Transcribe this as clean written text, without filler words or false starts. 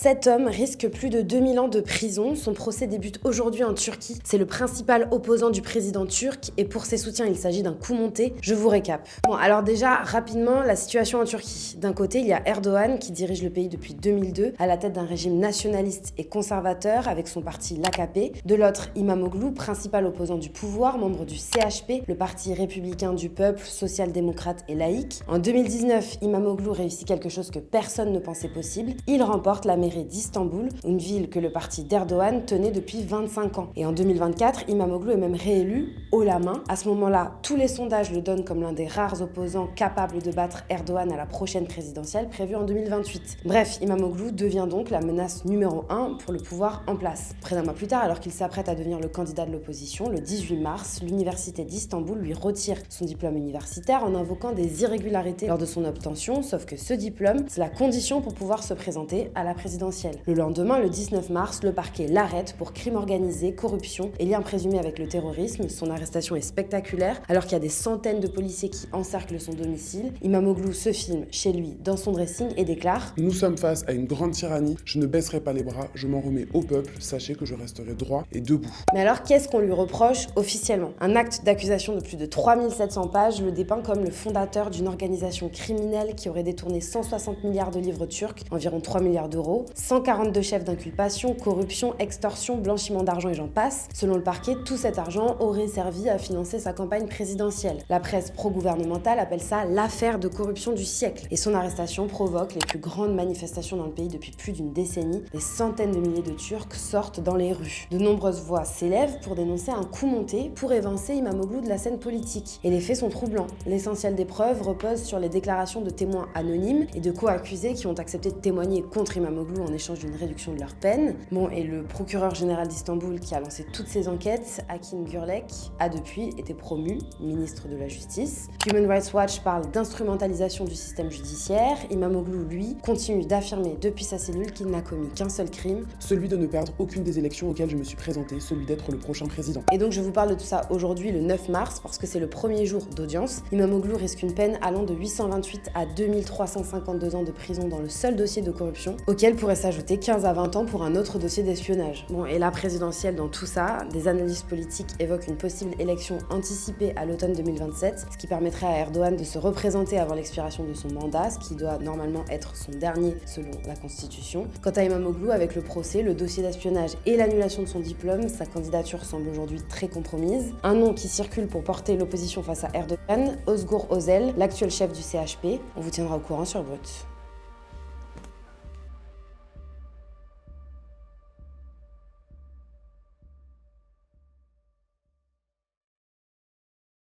Cet homme risque plus de 2000 ans de prison. Son procès débute aujourd'hui en Turquie. C'est le principal opposant du président turc et pour ses soutiens, il s'agit d'un coup monté. Je vous récap. Bon, alors déjà, rapidement, la situation en Turquie. D'un côté, il y a Erdogan qui dirige le pays depuis 2002 à la tête d'un régime nationaliste et conservateur avec son parti l'AKP. De l'autre, Imamoglu, principal opposant du pouvoir, membre du CHP, le parti républicain du peuple, social-démocrate et laïque. En 2019, Imamoglu réussit quelque chose que personne ne pensait possible. Il remporte la mairie d'Istanbul, une ville que le parti d'Erdogan tenait depuis 25 ans. Et en 2024, Imamoglu est même réélu haut la main. À ce moment-là, tous les sondages le donnent comme l'un des rares opposants capables de battre Erdogan à la prochaine présidentielle prévue en 2028. Bref, Imamoglu devient donc la menace numéro 1 pour le pouvoir en place. Près d'un mois plus tard, alors qu'il s'apprête à devenir le candidat de l'opposition, le 18 mars, l'université d'Istanbul lui retire son diplôme universitaire en invoquant des irrégularités lors de son obtention, sauf que ce diplôme, c'est la condition pour pouvoir se présenter à la présidentielle. Le lendemain, le 19 mars, le parquet l'arrête pour crime organisé, corruption et lien présumé avec le terrorisme. Son arrestation est spectaculaire, alors qu'il y a des centaines de policiers qui encerclent son domicile. Imamoglu se filme chez lui dans son dressing et déclare « Nous sommes face à une grande tyrannie, je ne baisserai pas les bras, je m'en remets au peuple, sachez que je resterai droit et debout. » Mais alors, qu'est-ce qu'on lui reproche officiellement? Un acte d'accusation de plus de 3700 pages le dépeint comme le fondateur d'une organisation criminelle qui aurait détourné 160 milliards de livres turcs, environ 3 milliards d'euros, 142 chefs d'inculpation, corruption, extorsion, blanchiment d'argent et j'en passe. Selon le parquet, tout cet argent aurait servi à financer sa campagne présidentielle. La presse pro-gouvernementale appelle ça l'affaire de corruption du siècle. Et son arrestation provoque les plus grandes manifestations dans le pays depuis plus d'une décennie. Des centaines de milliers de Turcs sortent dans les rues. De nombreuses voix s'élèvent pour dénoncer un coup monté pour évincer Imamoglu de la scène politique. Et les faits sont troublants. L'essentiel des preuves repose sur les déclarations de témoins anonymes et de co-accusés qui ont accepté de témoigner contre Imamoglu en échange d'une réduction de leur peine. Bon, et le procureur général d'Istanbul qui a lancé toutes ces enquêtes, Hakim Gürlek, a depuis été promu ministre de la Justice. Human Rights Watch parle d'instrumentalisation du système judiciaire. Imamoglu, lui, continue d'affirmer depuis sa cellule qu'il n'a commis qu'un seul crime. Celui de ne perdre aucune des élections auxquelles je me suis présenté, celui d'être le prochain président. Et donc je vous parle de tout ça aujourd'hui, le 9 mars, parce que c'est le premier jour d'audience. Imamoglu risque une peine allant de 828 à 2352 ans de prison dans le seul dossier de corruption, auquel pourrait s'ajouter 15 à 20 ans pour un autre dossier d'espionnage. Bon, et la présidentielle dans tout ça, des analystes politiques évoquent une possible élection anticipée à l'automne 2027, ce qui permettrait à Erdogan de se représenter avant l'expiration de son mandat, ce qui doit normalement être son dernier selon la Constitution. Quant à Imamoglu, avec le procès, le dossier d'espionnage et l'annulation de son diplôme, sa candidature semble aujourd'hui très compromise. Un nom qui circule pour porter l'opposition face à Erdogan, Özgur Özel, l'actuel chef du CHP. On vous tiendra au courant sur Brut.